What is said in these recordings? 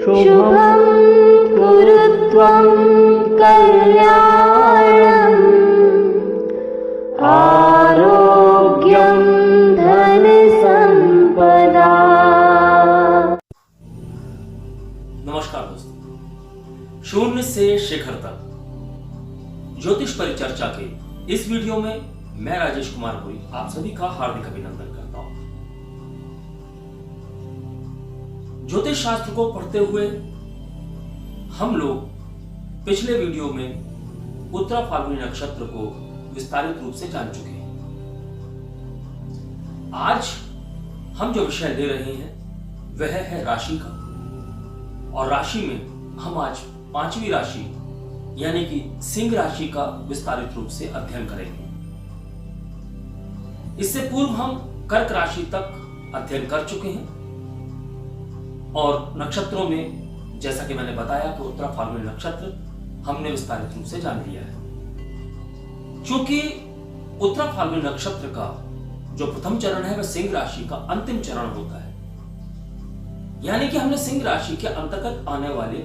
शुभं कुरुत्वं कल्याणम् आरोग्यं धनसंपदा। नमस्कार दोस्तों, शून्य से शिखर तक ज्योतिष परिचर्चा के इस वीडियो में मैं राजेश कुमार पुरी आप सभी का हार्दिक अभिनंदन करता हूं। ज्योतिष शास्त्र को पढ़ते हुए हम लोग पिछले वीडियो में उत्तरा फाल्गुनी नक्षत्र को विस्तारित रूप से जान चुके हैं। आज हम जो विषय ले रहे हैं वह है राशि का, और राशि में हम आज पांचवी राशि यानी कि सिंह राशि का विस्तारित रूप से अध्ययन करेंगे। इससे पूर्व हम कर्क राशि तक अध्ययन कर चुके हैं और नक्षत्रों में जैसा कि मैंने बताया कि उत्तरा फाल्गुनी नक्षत्र हमने विस्तारित रूप से जान लिया है। क्योंकि उत्तरा फाल्गुनी नक्षत्र का जो प्रथम चरण है वह सिंह राशि का अंतिम चरण होता है, यानी कि हमने सिंह राशि के अंतर्गत आने वाले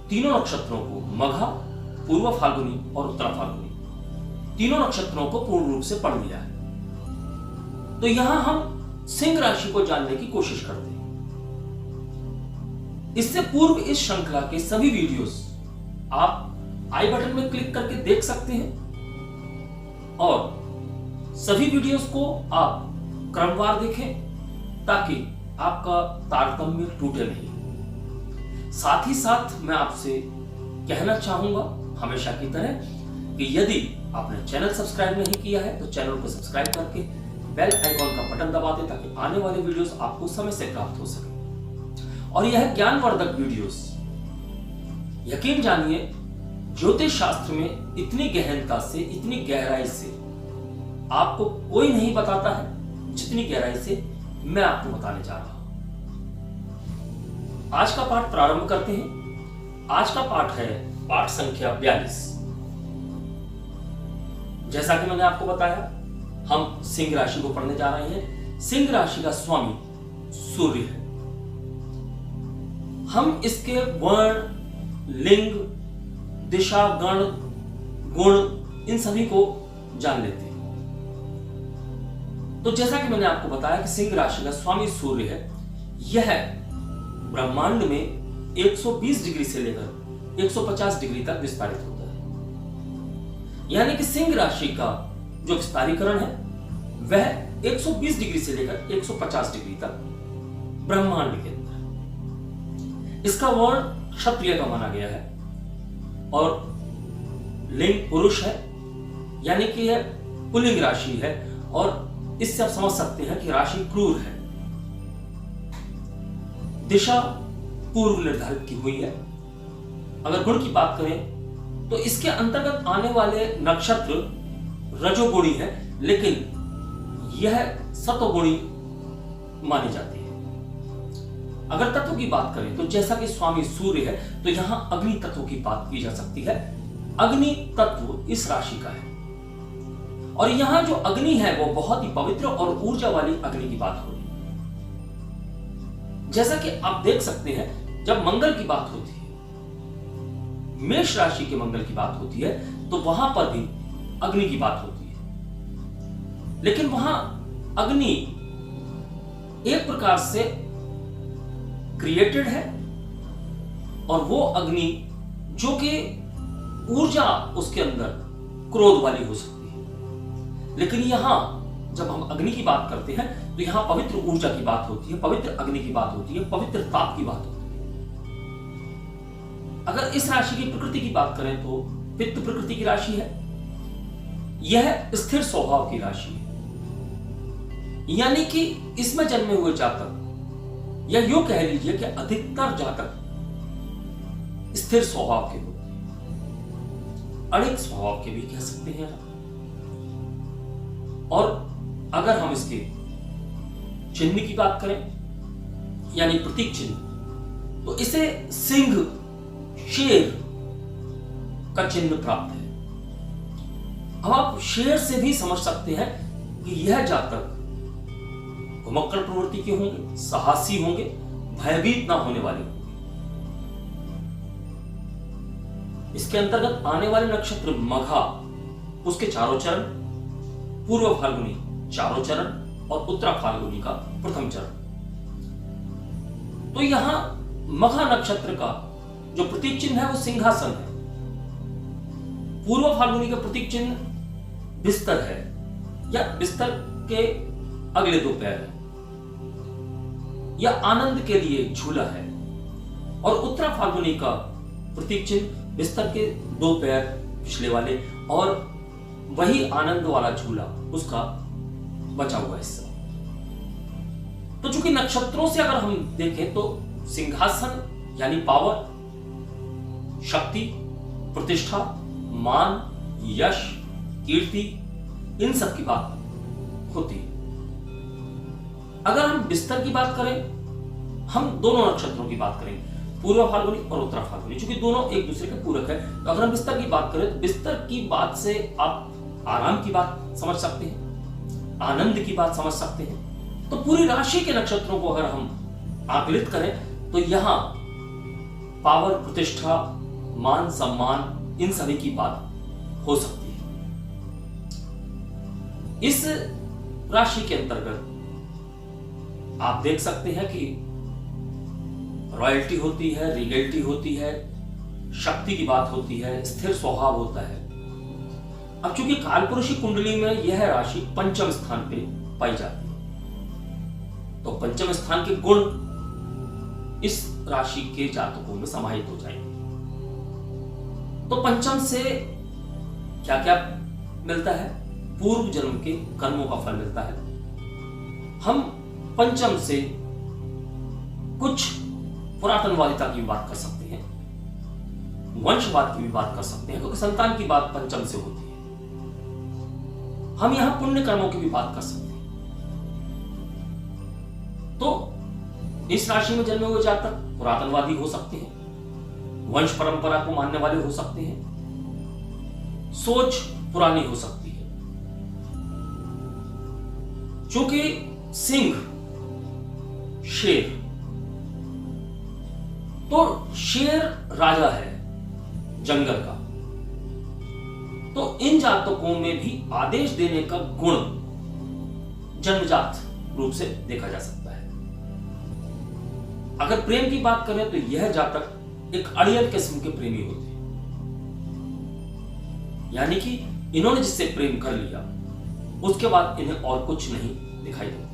तीनों नक्षत्रों को, मघा, पूर्व फाल्गुनी और उत्तरा फाल्गुनी, तीनों नक्षत्रों को पूर्ण रूप से पढ़ लिया है। तो यहां हम सिंह राशि को जानने की कोशिश करते हैं। इससे पूर्व इस श्रृंखला के सभी वीडियोस आप आई बटन में क्लिक करके देख सकते हैं और सभी वीडियोस को आप क्रमवार देखें ताकि आपका तारतम्य टूटे नहीं। साथ ही साथ मैं आपसे कहना चाहूंगा हमेशा की तरह कि यदि आपने चैनल सब्सक्राइब नहीं किया है तो चैनल को सब्सक्राइब करके बेल आइकॉन का बटन दबा दें ताकि आने वाले वीडियोस आपको समय से प्राप्त हो सके। और यह ज्ञानवर्धक वीडियोस, यकीन जानिए, ज्योतिष शास्त्र में इतनी गहनता से, इतनी गहराई से आपको कोई नहीं बताता है जितनी गहराई से मैं आपको बताने जा रहा हूं। आज का पाठ प्रारंभ करते हैं। आज का पाठ है पाठ संख्या 42। जैसा कि मैंने आपको बताया, हम सिंह राशि को पढ़ने जा रहे हैं। सिंह राशि का स्वामी सूर्य है। हम इसके वर्ण, लिंग, दिशा, गण, गुण, इन सभी को जान लेते हैं। तो जैसा कि मैंने आपको बताया कि सिंह राशि का स्वामी सूर्य है। यह ब्रह्मांड में 120 डिग्री से लेकर 150 डिग्री तक विस्तारित होता है, यानी कि सिंह राशि का जो विस्तारीकरण है वह 120 डिग्री से लेकर 150 डिग्री तक ब्रह्मांड के अंदर। इसका वर्ण क्षत्रिय का माना गया है और लिंग पुरुष है, यानी कि यह पुल्लिंग राशि है और इससे आप समझ सकते हैं कि राशि क्रूर है। दिशा पूर्व निर्धारित की हुई है। अगर गुण की बात करें तो इसके अंतर्गत आने वाले नक्षत्र रजोगुणी है, लेकिन यह सतोगुणी मानी जाती है। अगर तत्व की बात करें तो जैसा कि स्वामी सूर्य है तो यहां अग्नि तत्व की बात की जा सकती है। अग्नि तत्व इस राशि का है और यहां जो अग्नि है वो बहुत ही पवित्र और ऊर्जा वाली अग्नि की बात हो रही है। जैसा कि आप देख सकते हैं, जब मंगल की बात होती है, मेष राशि के मंगल की बात होती है, तो वहां पर भी अग्नि की बात होती है, लेकिन वहां अग्नि एक प्रकार से क्रिएटेड है और वो अग्नि जो कि ऊर्जा उसके अंदर क्रोध वाली हो सकती है। लेकिन यहां जब हम अग्नि की बात करते हैं तो यहां पवित्र ऊर्जा की बात होती है, पवित्र अग्नि की बात होती है, पवित्र ताप की बात होती है। अगर इस राशि की प्रकृति की बात करें तो पित्त प्रकृति की राशि है। यह स्थिर स्वभाव की राशि है, यानी कि इसमें जन्मे हुए जातक, या यूं कह लीजिए कि अधिकतर जातक स्थिर स्वभाव के होते हैं, अड़िग स्वभाव के भी कह सकते हैं। और अगर हम इसके चिन्ह की बात करें, यानी प्रतीक चिन्ह, तो इसे सिंह, शेर का चिन्ह प्राप्त है। अब आप शेर से भी समझ सकते हैं कि यह जातक घुमक्कड़ प्रवृत्ति के होंगे, साहसी होंगे, भयभीत ना होने वाले होंगे। इसके अंतर्गत आने वाले नक्षत्र मघा, उसके चारों चरण, पूर्व फाल्गुनी चारों चरण और उत्तरा फाल्गुनी का प्रथम चरण। तो यहां मघा नक्षत्र का जो प्रतीक चिन्ह है वो सिंहासन है। पूर्व फाल्गुनी का प्रतीक चिन्ह बिस्तर है या बिस्तर के अगले दो पैर है या आनंद के लिए झूला है, और उत्तरा फाल्गुनी का प्रतीक चिन्ह बिस्तर के दो पैर पिछले वाले और वही आनंद वाला झूला, उसका बचा हुआ हिस्सा। तो चूंकि नक्षत्रों से अगर हम देखें तो सिंहासन यानी पावर, शक्ति, प्रतिष्ठा, मान, यश, कीर्ति, इन सब की बात होती है। अगर हम बिस्तर की बात करें, हम दोनों नक्षत्रों की बात करेंगे, पूर्व फाल्गुनी और उत्तरा फाल्गुनी, चूंकि दोनों एक दूसरे के पूरक है। तो अगर हम बिस्तर की बात करें तो बिस्तर की बात से आप आराम की बात समझ सकते हैं, आनंद की बात समझ सकते हैं। तो पूरी राशि के नक्षत्रों को अगर हम आकलित करें तो यहां पावर, प्रतिष्ठा, मान, सम्मान, इन सभी की बात हो सकती है। इस राशि के अंतर्गत आप देख सकते हैं कि रॉयल्टी होती है, रीगेलिटी होती है, शक्ति की बात होती है, स्थिर स्वभाव होता है। अब चूंकि कालपुरुषी कुंडली में यह राशि पंचम स्थान पे पाई जाती है, तो पंचम स्थान के गुण इस राशि के जातकों में समाहित हो जाएंगे। तो पंचम से क्या क्या मिलता है? पूर्व जन्म के कर्मों का फल मिलता है। हम पंचम से कुछ पुरातनवादिता की भी बात कर सकते हैं, वंशवाद की भी बात कर सकते हैं, क्योंकि संतान की बात पंचम से होती है। हम यहां पुण्य कर्मों की भी बात कर सकते हैं। तो इस राशि में जन्मे हुए जातक पुरातनवादी हो सकते हैं, वंश परंपरा को मानने वाले हो सकते हैं, सोच पुरानी हो सकती है। चूंकि सिंह शेर, तो शेर राजा है जंगल का, तो इन जातकों में भी आदेश देने का गुण जन्मजात रूप से देखा जा सकता है। अगर प्रेम की बात करें तो यह जातक एक अड़ियल किस्म के प्रेमी होते हैं, यानी कि इन्होंने जिससे प्रेम कर लिया उसके बाद इन्हें और कुछ नहीं दिखाई देता।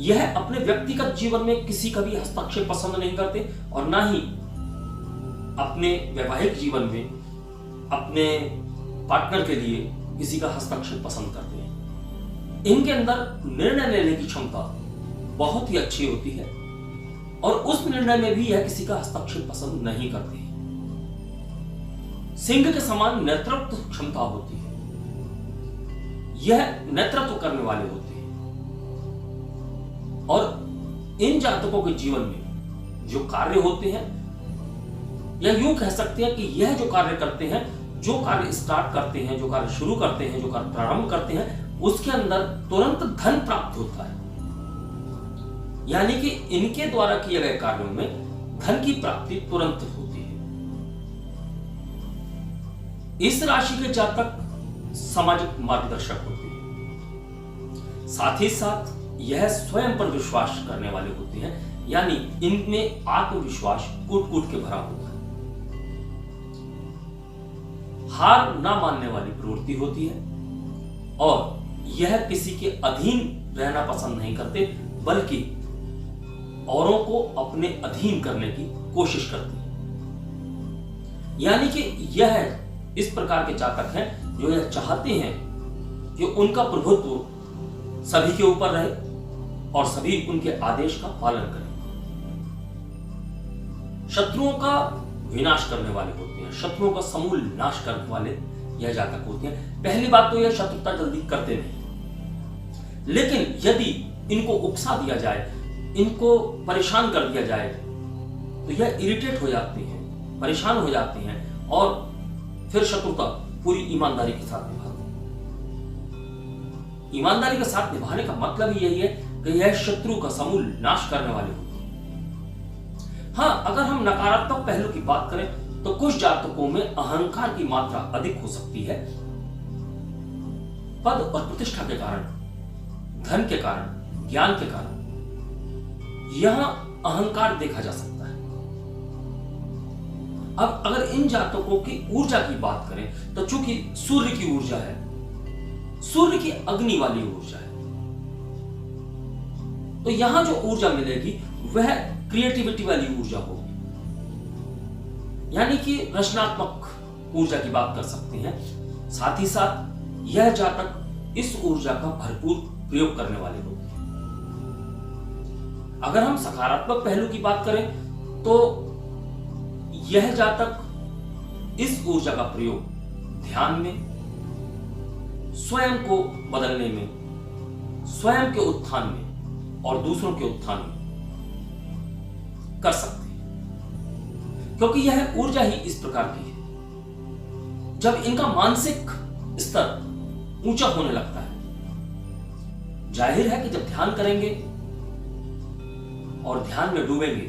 यह अपने व्यक्तिगत जीवन में किसी का भी हस्तक्षेप पसंद नहीं करते और ना ही अपने वैवाहिक जीवन में अपने पार्टनर के लिए किसी का हस्तक्षेप पसंद करते हैं। इनके अंदर निर्णय लेने की क्षमता बहुत ही अच्छी होती है और उस निर्णय में भी यह किसी का हस्तक्षेप पसंद नहीं करते हैं। सिंह के समान नेतृत्व क्षमता होती है, यह नेतृत्व करने वाले होते हैं और इन जातकों के जीवन में जो कार्य होते हैं, या यूं कह सकते हैं कि यह जो कार्य करते हैं, जो कार्य स्टार्ट करते हैं, जो कार्य शुरू करते हैं, जो कार्य प्रारंभ करते हैं, उसके अंदर तुरंत धन प्राप्त होता है। यानी कि इनके द्वारा किए गए कार्यों में धन की प्राप्ति तुरंत होती है। इस राशि के जातक सामाजिक मार्गदर्शक होते हैं, साथ ही साथ यह स्वयं पर विश्वास करने वाले होते हैं, यानी इनमें आत्मविश्वास कूट कूट के भरा होता है। हार ना मानने वाली प्रवृत्ति होती है और यह किसी के अधीन रहना पसंद नहीं करते, बल्कि औरों को अपने अधीन करने की कोशिश करते हैं। यानी कि यह इस प्रकार के जातक हैं जो यह चाहते हैं कि उनका प्रभुत्व सभी के ऊपर रहे और सभी उनके आदेश का पालन करें। शत्रुओं का विनाश करने वाले होते हैं, शत्रुओं का समूल नाश करने वाले यह जातक होते हैं। पहली बात तो यह शत्रुता जल्दी करते नहीं, लेकिन यदि इनको उकसा दिया जाए, इनको परेशान कर दिया जाए, तो यह इरिटेट हो जाते हैं, परेशान हो जाते हैं और फिर शत्रुता पूरी ईमानदारी के साथ निभाते हैं। ईमानदारी के साथ निभाने का मतलब यही है कि यह शत्रु का समूल नाश करने वाले होते हैं। हाँ, अगर हम नकारात्मक पहलू की बात करें तो कुछ जातकों में अहंकार की मात्रा अधिक हो सकती है। पद और प्रतिष्ठा के कारण, धन के कारण, ज्ञान के कारण यहां अहंकार देखा जा सकता है। अब अगर इन जातकों की ऊर्जा की बात करें तो चूंकि सूर्य की ऊर्जा है, सूर्य की अग्नि वाली ऊर्जा है, तो यहां जो ऊर्जा मिलेगी वह क्रिएटिविटी वाली ऊर्जा होगी, यानी कि रचनात्मक ऊर्जा की बात कर सकते हैं। साथ ही साथ यह जातक इस ऊर्जा का भरपूर प्रयोग करने वाले लोग हैं। अगर हम सकारात्मक पहलू की बात करें तो यह जातक इस ऊर्जा का प्रयोग ध्यान में, स्वयं को बदलने में, स्वयं के उत्थान में और दूसरों के उत्थान में कर सकते हैं, क्योंकि यह ऊर्जा ही इस प्रकार की है। जब इनका मानसिक स्तर ऊंचा होने लगता है, जाहिर है कि जब ध्यान करेंगे और ध्यान में डूबेंगे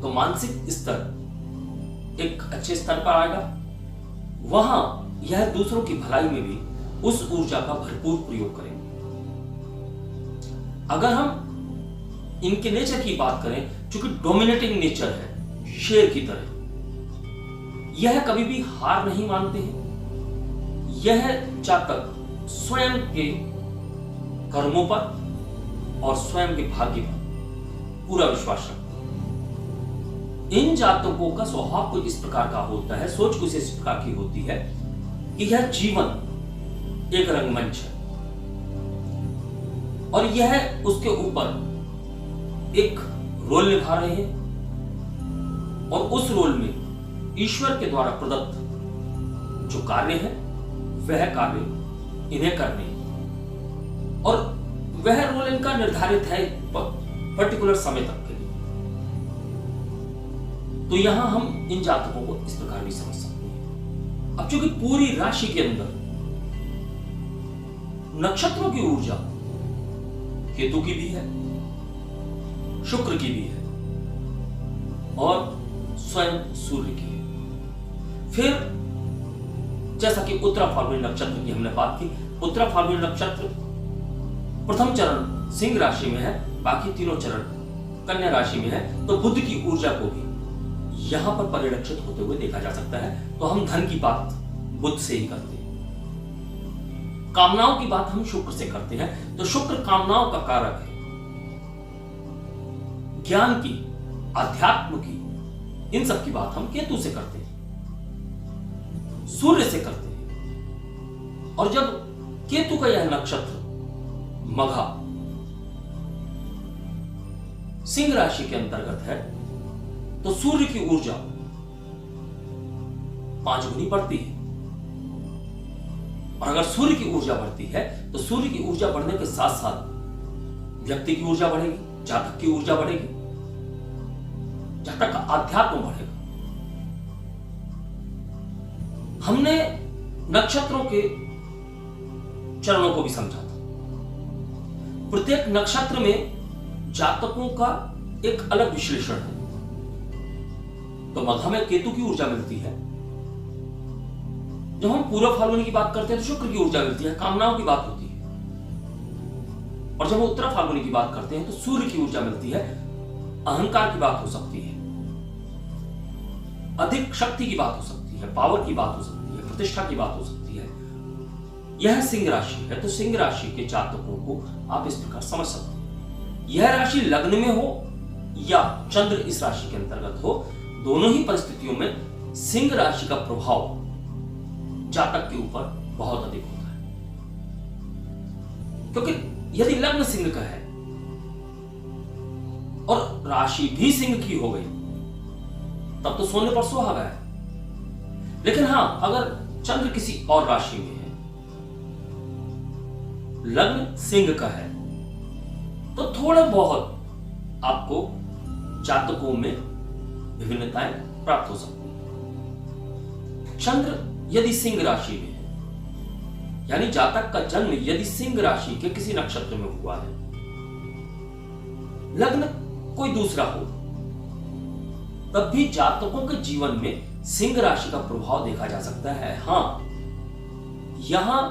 तो मानसिक स्तर एक अच्छे स्तर पर आएगा। वहां यह दूसरों की भलाई में भी उस ऊर्जा का भरपूर प्रयोग करेंगे। अगर हम इनके नेचर की बात करें, चूंकि डोमिनेटिंग नेचर है, शेर की तरह, यह कभी भी हार नहीं मानते हैं। यह जातक स्वयं के कर्मों पर और स्वयं के भाग्य पर पूरा विश्वास रखते हैं। इन जातकों का स्वभाव कुछ इस प्रकार का होता है, सोच कुछ इस प्रकार की होती है कि यह जीवन एक रंगमंच है और यह उसके ऊपर एक रोल निभा रहे हैं और उस रोल में ईश्वर के द्वारा प्रदत्त जो कार्य है वह कार्य इन्हें करने हैं और वह रोल इनका निर्धारित है पर्टिकुलर समय तक के लिए। तो यहां हम इन जातकों को इस प्रकार भी समझ सकते हैं। अब चूंकि पूरी राशि के अंदर नक्षत्रों की ऊर्जा केतु की भी है, शुक्र की भी है और स्वयं सूर्य की है। फिर जैसा कि उत्तरा फाल्गुनी नक्षत्र की हमने बात की, उत्तरा फाल्गुनी नक्षत्र प्रथम चरण सिंह राशि में है, बाकी तीनों चरण कन्या राशि में है, तो बुध की ऊर्जा को भी यहां पर परिलक्षित होते हुए देखा जा सकता है। तो हम धन की बात बुध से ही करते हैं, कामनाओं की बात हम शुक्र से करते हैं, तो शुक्र कामनाओं का कारक है, ज्ञान की, अध्यात्म की, इन सब की बात हम केतु से करते हैं, सूर्य से करते हैं। और जब केतु का यह नक्षत्र मघा सिंह राशि के अंतर्गत है, तो सूर्य की ऊर्जा 5 गुनी बढ़ती है। और अगर सूर्य की ऊर्जा बढ़ती है तो सूर्य की ऊर्जा बढ़ने के साथ साथ व्यक्ति की ऊर्जा बढ़ेगी, जातक की ऊर्जा बढ़ेगी, जातक का अध्यात्म बढ़ेगा। हमने नक्षत्रों के चरणों को भी समझा था। प्रत्येक नक्षत्र में जातकों का एक अलग विश्लेषण है। तो मघा में केतु की ऊर्जा मिलती है, जब हम पूर्व फाल्गुनी की बात करते हैं तो शुक्र की ऊर्जा मिलती है, कामनाओं की बात होती है। और जब हम उत्तरा फाल्गुनी की बात करते हैं तो सूर्य की ऊर्जा मिलती है, अहंकार की बात हो सकती है, अधिक शक्ति की बात हो सकती है, पावर की बात हो सकती है, प्रतिष्ठा की बात हो सकती है। यह सिंह राशि है, तो सिंह राशि के जातकों को आप इस प्रकार समझ सकते हैं। यह राशि लग्न में हो या चंद्र इस राशि के अंतर्गत हो, दोनों ही परिस्थितियों में सिंह राशि का प्रभाव जातक के ऊपर बहुत अधिक होता है। क्योंकि यदि लग्न सिंह का है और राशि भी सिंह की हो गई तब तो सोने पर सुहागा है। लेकिन हां, अगर चंद्र किसी और राशि में है, लग्न सिंह का है, तो थोड़ा बहुत आपको जातकों में विभिन्नताएं प्राप्त हो सकती है। चंद्र यदि सिंह राशि में है, यानी जातक का जन्म यदि सिंह राशि के किसी नक्षत्र में हुआ है, लग्न कोई दूसरा हो, तब भी जातकों के जीवन में सिंह राशि का प्रभाव देखा जा सकता है। हाँ, यहां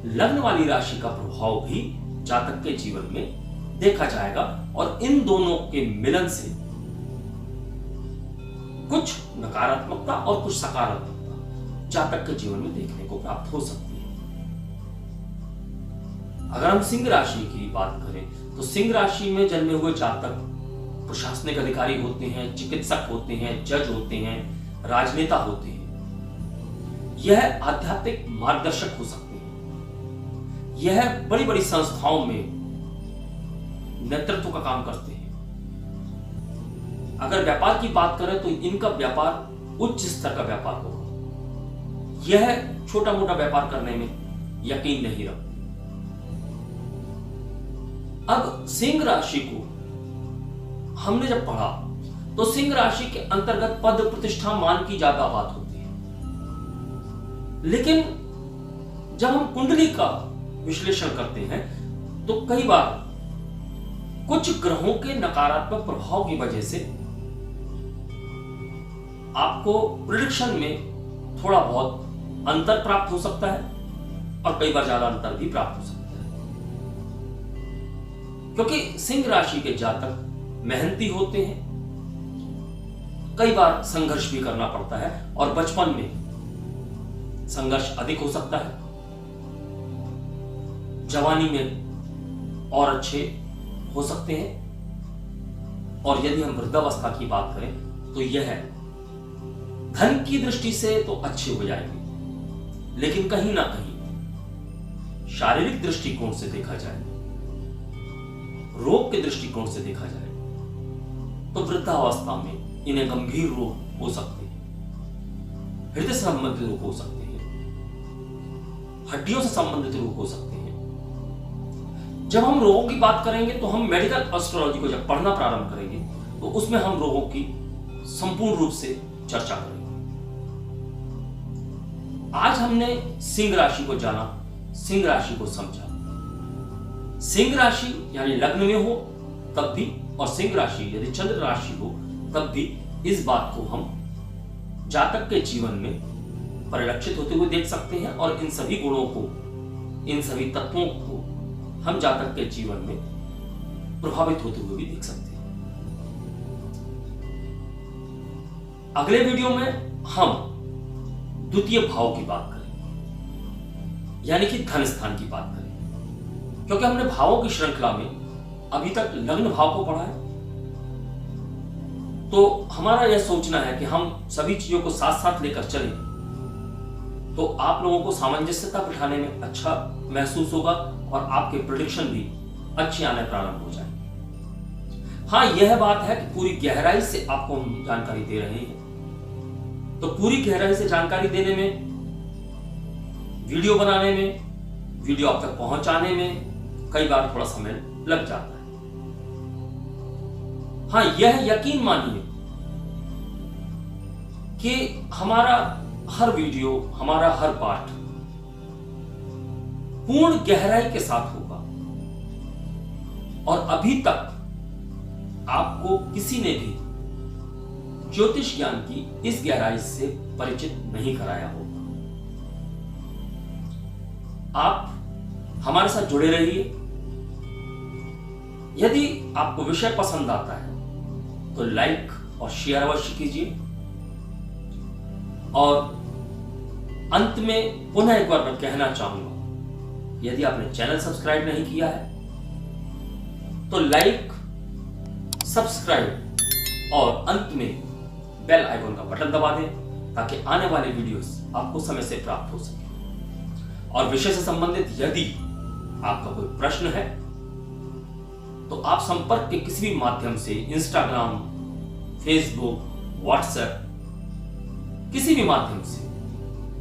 लग्न वाली राशि का प्रभाव भी जातक के जीवन में देखा जाएगा और इन दोनों के मिलन से कुछ नकारात्मकता और कुछ सकारात्मकता जातक के जीवन में देखने को प्राप्त हो सकती है। अगर हम सिंह राशि की बात करें तो सिंह राशि में जन्मे हुए जातक प्रशासनिक अधिकारी होते हैं, चिकित्सक होते हैं, जज होते हैं, राजनेता होते हैं। यह आध्यात्मिक मार्गदर्शक हो सकते हैं। यह बड़ी बड़ी संस्थाओं में नेतृत्व का काम करते हैं। अगर व्यापार की बात करें तो इनका व्यापार उच्च स्तर का व्यापार होगा। यह छोटा मोटा व्यापार करने में यकीन नहीं रखते। अब सिंह राशि को हमने जब पढ़ा तो सिंह राशि के अंतर्गत पद प्रतिष्ठा मान की ज्यादा बात होती है, लेकिन जब हम कुंडली का विश्लेषण करते हैं तो कई बार कुछ ग्रहों के नकारात्मक प्रभाव की वजह से आपको प्रेडिक्शन में थोड़ा बहुत अंतर प्राप्त हो सकता है और कई बार ज्यादा अंतर भी प्राप्त हो सकता है, क्योंकि सिंह राशि के जातक मेहनती होते हैं। कई बार संघर्ष भी करना पड़ता है और बचपन में संघर्ष अधिक हो सकता है। जवानी में और अच्छे हो सकते हैं और यदि हम वृद्धावस्था की बात करें तो यह धन की दृष्टि से तो अच्छे हो जाएंगे, लेकिन कहीं ना कहीं शारीरिक दृष्टिकोण से देखा जाए, रोग के दृष्टिकोण से देखा जाए तो वृद्धावस्था में इन्हें गंभीर रोग हो सकते हैं, हृदय से संबंधित रोग हो सकते हैं, हड्डियों से संबंधित रोग हो सकते हैं। जब हम रोगों की बात करेंगे तो हम मेडिकल एस्ट्रोलॉजी को जब पढ़ना प्रारंभ करेंगे तो उसमें हम रोगों की संपूर्ण रूप से चर्चा करेंगे। आज हमने सिंह राशि को जाना, सिंह राशि को समझा। सिंह राशि यानी लग्न में हो तब भी, और सिंह राशि यदि चंद्र राशि हो तब भी इस बात को हम जातक के जीवन में परिलक्षित होते हुए देख सकते हैं और इन सभी गुणों को, इन सभी तत्वों को हम जातक के जीवन में प्रभावित होते हुए भी देख सकते हैं। अगले वीडियो में हम द्वितीय भाव की बात करेंगे, यानी कि धन स्थान की बात करेंगे, क्योंकि हमने भावों की श्रृंखला में अभी तक लग्न भाव को पढ़ा है। तो हमारा यह सोचना है कि हम सभी चीजों को साथ साथ लेकर चलें तो आप लोगों को सामंजस्यता बिठाने में अच्छा महसूस होगा और आपके प्रेडिक्शन भी अच्छे आने प्रारंभ हो जाएंगे। हाँ, यह बात है कि पूरी गहराई से आपको हम जानकारी दे रहे हैं, तो पूरी गहराई से जानकारी देने में, वीडियो बनाने में, वीडियो आप तक पहुंचाने में कई बार थोड़ा समय लग जाता है। हाँ, यह यकीन मानिए कि हमारा हर वीडियो, हमारा हर पाठ पूर्ण गहराई के साथ होगा और अभी तक आपको किसी ने भी ज्योतिष ज्ञान की इस गहराई से परिचित नहीं कराया होगा। आप हमारे साथ जुड़े रहिए। यदि आपको विषय पसंद आता है तो लाइक और शेयर अवश्य कीजिए और अंत में पुनः एक बार मैं कहना चाहूंगा, यदि आपने चैनल सब्सक्राइब नहीं किया है तो लाइक, सब्सक्राइब और अंत में बेल आइकन का बटन दबा दें ताकि आने वाले वीडियोस आपको समय से प्राप्त हो सके। और विषय से संबंधित यदि आपका कोई प्रश्न है तो आप संपर्क के किसी भी माध्यम से, इंस्टाग्राम, फेसबुक, व्हाट्सएप, किसी भी माध्यम से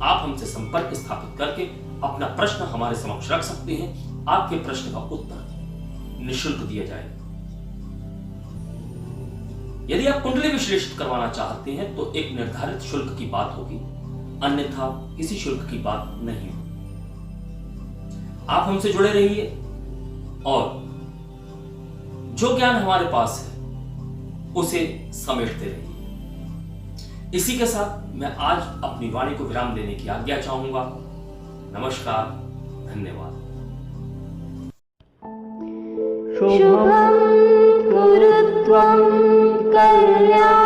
आप हमसे संपर्क स्थापित करके अपना प्रश्न हमारे समक्ष रख सकते हैं। आपके प्रश्न का उत्तर निःशुल्क दिया जाएगा। यदि आप कुंडली विश्लेषित करवाना चाहते हैं तो एक निर्धारित शुल्क की बात होगी, अन्यथा किसी शुल्क की बात नहीं होगी। आप हमसे जुड़े रहिए और जो ज्ञान हमारे पास है उसे समेटते रहिए। इसी के साथ मैं आज अपनी वाणी को विराम देने की आज्ञा चाहूंगा। नमस्कार, धन्यवाद। शुभं कुरु त्वं कल्याणम्।